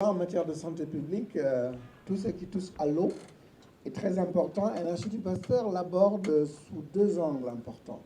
En matière de santé publique, tout ce qui touche à l'eau est très important et l'Institut Pasteur l'aborde sous deux angles importants.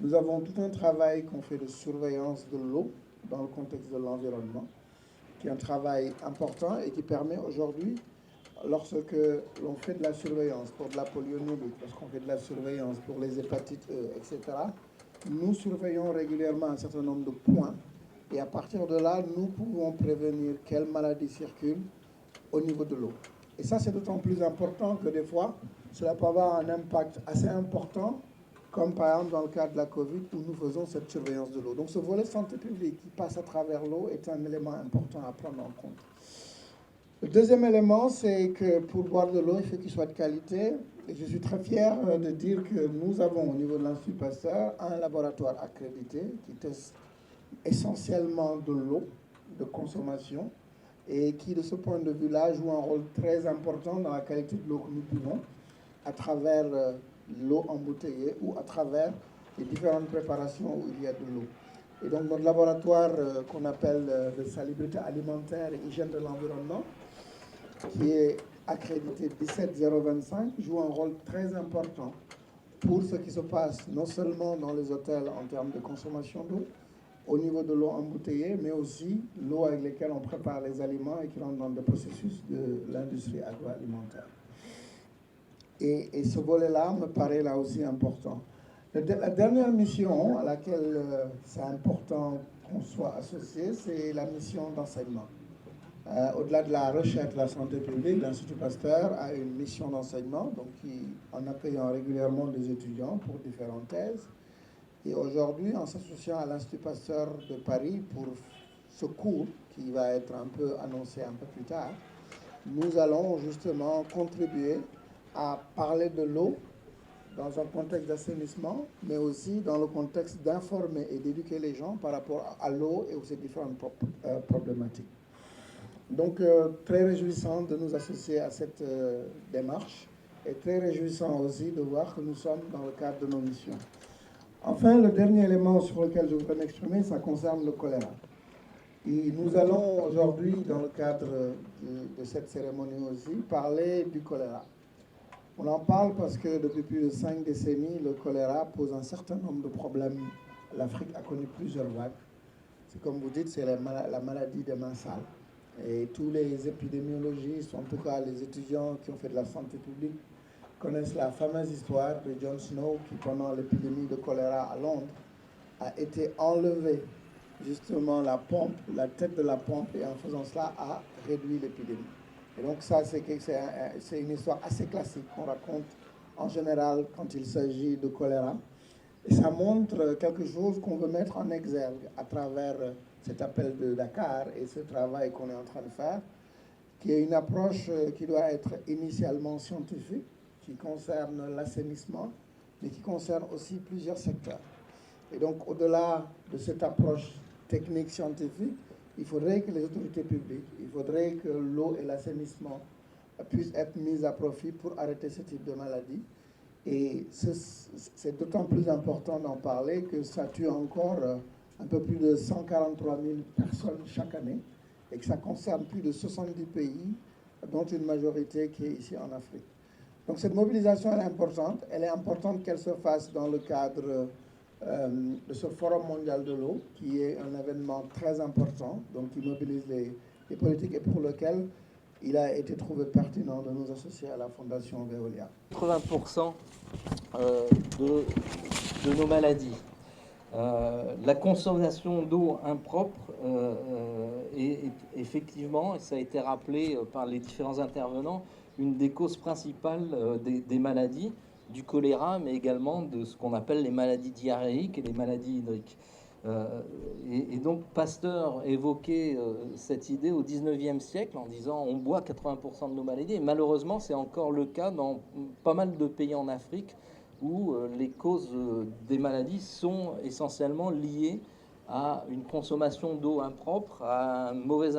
Nous avons tout un travail qu'on fait de surveillance de l'eau dans le contexte de l'environnement, qui est un travail important et qui permet aujourd'hui, lorsque l'on fait de la surveillance pour de la poliomyélite, lorsqu'on fait de la surveillance pour les hépatites E, etc., nous surveillons régulièrement un certain nombre de points. Et à partir de là, nous pouvons prévenir quelles maladies circulent au niveau de l'eau. Et ça, c'est d'autant plus important que des fois, cela peut avoir un impact assez important, comme par exemple dans le cas de la Covid, où nous faisons cette surveillance de l'eau. Donc ce volet santé publique qui passe à travers l'eau est un élément important à prendre en compte. Le deuxième élément, c'est que pour boire de l'eau, il faut qu'il soit de qualité. Et je suis très fier de dire que nous avons au niveau de l'Institut Pasteur un laboratoire accrédité qui teste essentiellement de l'eau de consommation et qui, de ce point de vue-là, joue un rôle très important dans la qualité de l'eau que nous buvons à travers l'eau embouteillée ou à travers les différentes préparations où il y a de l'eau. Et donc notre laboratoire qu'on appelle de salubrité alimentaire et hygiène de l'environnement, qui est accrédité 17025, joue un rôle très important pour ce qui se passe non seulement dans les hôtels en termes de consommation d'eau, au niveau de l'eau embouteillée, mais aussi l'eau avec laquelle on prépare les aliments et qui rentre dans le processus de l'industrie agroalimentaire. Et ce volet-là me paraît là aussi important. La dernière mission à laquelle c'est important qu'on soit associé, c'est la mission d'enseignement. Au-delà de la recherche de la santé publique, l'Institut Pasteur a une mission d'enseignement, donc en accueillant régulièrement des étudiants pour différentes thèses. Et aujourd'hui, en s'associant à l'Institut Pasteur de Paris pour ce cours qui va être un peu annoncé un peu plus tard, nous allons justement contribuer à parler de l'eau dans un contexte d'assainissement, mais aussi dans le contexte d'informer et d'éduquer les gens par rapport à l'eau et aux différentes problématiques. Donc, très réjouissant de nous associer à cette démarche et très réjouissant aussi de voir que nous sommes dans le cadre de nos missions. Enfin, le dernier élément sur lequel je voudrais m'exprimer, ça concerne le choléra. Et nous allons aujourd'hui, dans le cadre de cette cérémonie aussi, parler du choléra. On en parle parce que depuis plus de 5 décennies, le choléra pose un certain nombre de problèmes. L'Afrique a connu plusieurs vagues. C'est comme vous dites, c'est la maladie des mains sales. Et tous les épidémiologistes, en tout cas les étudiants qui ont fait de la santé publique, connaissent la fameuse histoire de John Snow qui, pendant l'épidémie de choléra à Londres, a été enlevé justement la pompe, la tête de la pompe, et en faisant cela a réduit l'épidémie. Et donc ça, c'est une histoire assez classique qu'on raconte en général quand il s'agit de choléra. Et ça montre quelque chose qu'on veut mettre en exergue à travers cet appel de Dakar et ce travail qu'on est en train de faire, qui est une approche qui doit être initialement scientifique, qui concerne l'assainissement, mais qui concerne aussi plusieurs secteurs. Et donc, au-delà de cette approche technique scientifique, il faudrait que les autorités publiques, il faudrait que l'eau et l'assainissement puissent être mis à profit pour arrêter ce type de maladie. Et c'est d'autant plus important d'en parler que ça tue encore un peu plus de 143 000 personnes chaque année et que ça concerne plus de 70 pays, dont une majorité qui est ici en Afrique. Donc cette mobilisation, elle est importante qu'elle se fasse dans le cadre de ce Forum mondial de l'eau, qui est un événement très important, donc qui mobilise les politiques et pour lequel il a été trouvé pertinent de nous associer à la Fondation Veolia. 80% de nos maladies. La consommation d'eau impropre est effectivement, et ça a été rappelé par les différents intervenants, une des causes principales des maladies, du choléra, mais également de ce qu'on appelle les maladies diarrhéiques et les maladies hydriques. Et donc Pasteur évoquait cette idée au 19e siècle en disant on boit 80% de nos maladies, et malheureusement c'est encore le cas dans pas mal de pays en Afrique où les causes des maladies sont essentiellement liées à une consommation d'eau impropre, à un mauvais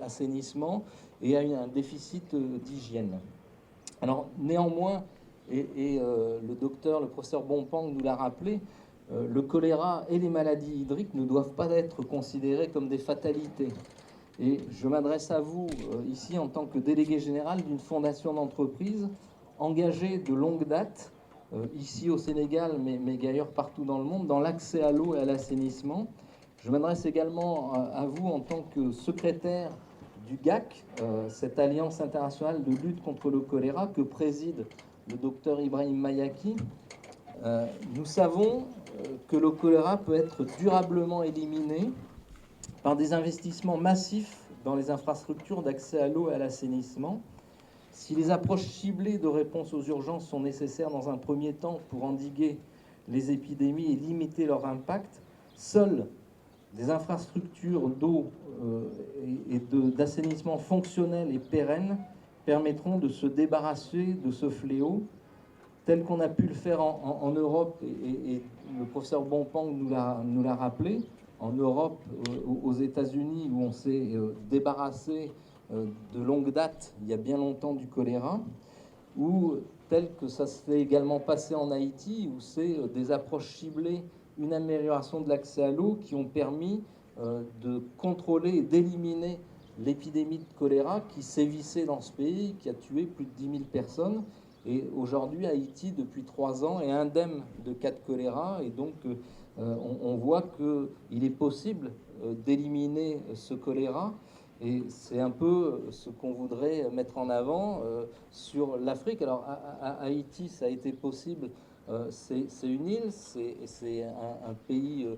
assainissement et à un déficit d'hygiène. Alors néanmoins, le professeur Bompang nous l'a rappelé, le choléra et les maladies hydriques ne doivent pas être considérés comme des fatalités. Et je m'adresse à vous ici en tant que délégué général d'une fondation d'entreprise engagée de longue date, ici au Sénégal, mais ailleurs partout dans le monde, dans l'accès à l'eau et à l'assainissement. Je m'adresse également à vous en tant que secrétaire du GAC, cette alliance internationale de lutte contre le choléra que préside le docteur Ibrahim Mayaki. Nous savons que le choléra peut être durablement éliminé par des investissements massifs dans les infrastructures d'accès à l'eau et à l'assainissement. Si les approches ciblées de réponse aux urgences sont nécessaires dans un premier temps pour endiguer les épidémies et limiter leur impact, seules des infrastructures d'eau et d'assainissement fonctionnelles et pérennes permettront de se débarrasser de ce fléau, tel qu'on a pu le faire en Europe, et le professeur Bonpang nous l'a rappelé, en Europe, aux États-Unis, où on s'est débarrassé de longue date, il y a bien longtemps, du choléra, ou tel que ça s'est également passé en Haïti, où c'est des approches ciblées, une amélioration de l'accès à l'eau qui ont permis de contrôler et d'éliminer l'épidémie de choléra qui sévissait dans ce pays, qui a tué plus de 10 000 personnes. Et aujourd'hui, Haïti, depuis 3 ans, est indemne de cas de choléra. Et donc, on voit qu'il est possible d'éliminer ce choléra. Et c'est un peu ce qu'on voudrait mettre en avant sur l'Afrique. Alors, à Haïti, ça a été possible. C'est une île, c'est un pays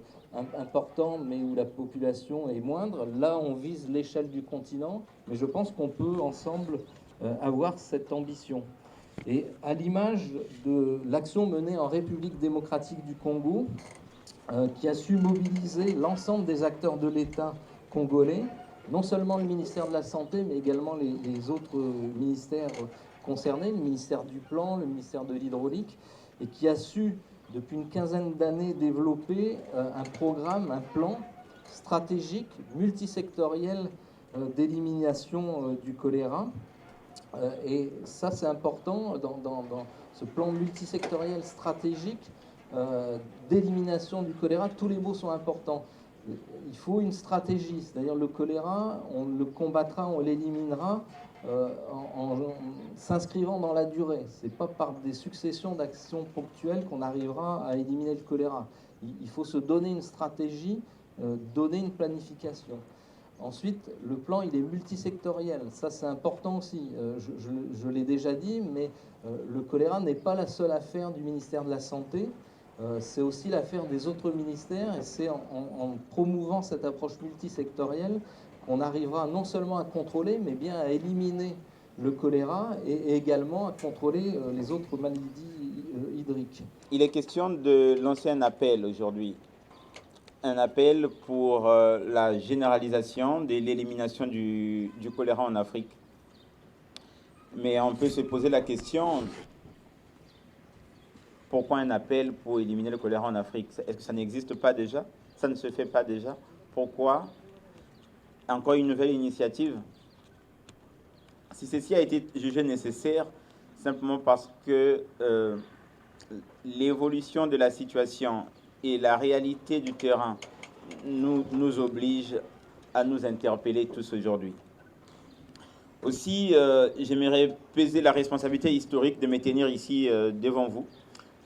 important, mais où la population est moindre. Là, on vise l'échelle du continent. Mais je pense qu'on peut ensemble avoir cette ambition. Et à l'image de l'action menée en République démocratique du Congo, qui a su mobiliser l'ensemble des acteurs de l'État congolais, non seulement le ministère de la Santé, mais également les autres ministères concernés, le ministère du Plan, le ministère de l'Hydraulique, et qui a su, depuis une quinzaine d'années, développer un programme, un plan stratégique, multisectoriel d'élimination du choléra. Et ça, c'est important dans ce plan multisectoriel stratégique d'élimination du choléra. Tous les mots sont importants. Il faut une stratégie. C'est-à-dire le choléra, on le combattra, on l'éliminera en s'inscrivant dans la durée. Ce n'est pas par des successions d'actions ponctuelles qu'on arrivera à éliminer le choléra. Il faut se donner une stratégie, donner une planification. Ensuite, le plan, il est multisectoriel. Ça, c'est important aussi. Je l'ai déjà dit, mais le choléra n'est pas la seule affaire du ministère de la Santé. C'est aussi l'affaire des autres ministères. Et c'est en promouvant cette approche multisectorielle qu'on arrivera non seulement à contrôler, mais bien à éliminer le choléra et également à contrôler les autres maladies hydriques. Il est question de lancer un appel aujourd'hui. Un appel pour la généralisation de l'élimination du choléra en Afrique. Mais on peut se poser la question, pourquoi un appel pour éliminer le choléra en Afrique? Est-ce que ça n'existe pas déjà? Ça ne se fait pas déjà? Pourquoi encore une nouvelle initiative? Si ceci a été jugé nécessaire, simplement parce que l'évolution de la situation et la réalité du terrain nous oblige à nous interpeller tous aujourd'hui. Aussi, j'aimerais peser la responsabilité historique de me tenir ici devant vous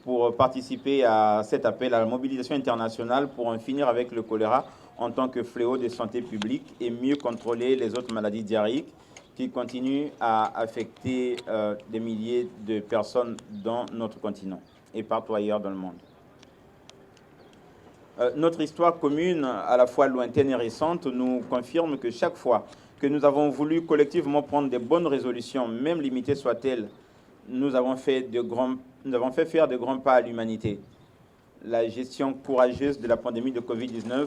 pour participer à cet appel à la mobilisation internationale pour en finir avec le choléra en tant que fléau de santé publique et mieux contrôler les autres maladies diarrhéiques qui continuent à affecter des milliers de personnes dans notre continent et partout ailleurs dans le monde. Notre histoire commune, à la fois lointaine et récente, nous confirme que chaque fois que nous avons voulu collectivement prendre des bonnes résolutions, même limitées soient-elles, nous avons fait faire de grands pas à l'humanité. La gestion courageuse de la pandémie de Covid-19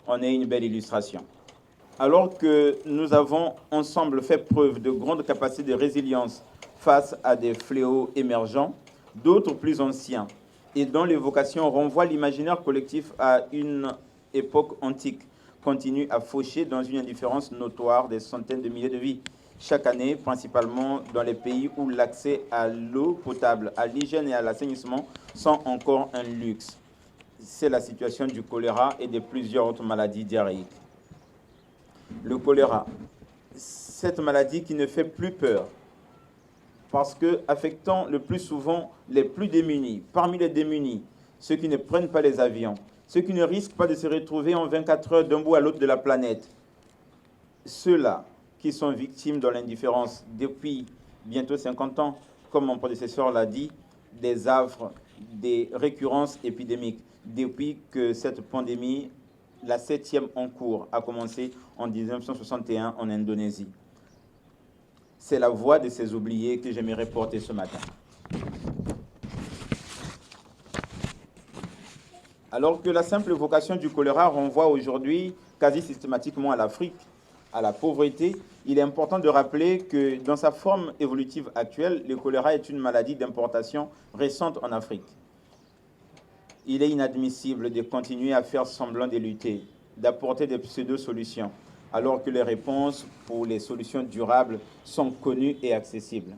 en est une belle illustration. Alors que nous avons ensemble fait preuve de grande capacité de résilience face à des fléaux émergents, d'autres plus anciens, et dont l'évocation renvoie l'imaginaire collectif à une époque antique, continue à faucher dans une indifférence notoire des centaines de milliers de vies chaque année, principalement dans les pays où l'accès à l'eau potable, à l'hygiène et à l'assainissement sont encore un luxe. C'est la situation du choléra et de plusieurs autres maladies diarrhéiques. Le choléra, cette maladie qui ne fait plus peur, parce que affectant le plus souvent les plus démunis. Parmi les démunis, ceux qui ne prennent pas les avions, ceux qui ne risquent pas de se retrouver en 24 heures d'un bout à l'autre de la planète, ceux-là qui sont victimes de l'indifférence depuis bientôt 50 ans, comme mon prédécesseur l'a dit, des affres, des récurrences épidémiques, depuis que cette pandémie, la 7e en cours, a commencé en 1961 en Indonésie. C'est la voix de ces oubliés que j'aimerais porter ce matin. Alors que la simple évocation du choléra renvoie aujourd'hui quasi systématiquement à l'Afrique, à la pauvreté, il est important de rappeler que dans sa forme évolutive actuelle, le choléra est une maladie d'importation récente en Afrique. Il est inadmissible de continuer à faire semblant de lutter, d'apporter des pseudo-solutions, alors que les réponses pour les solutions durables sont connues et accessibles.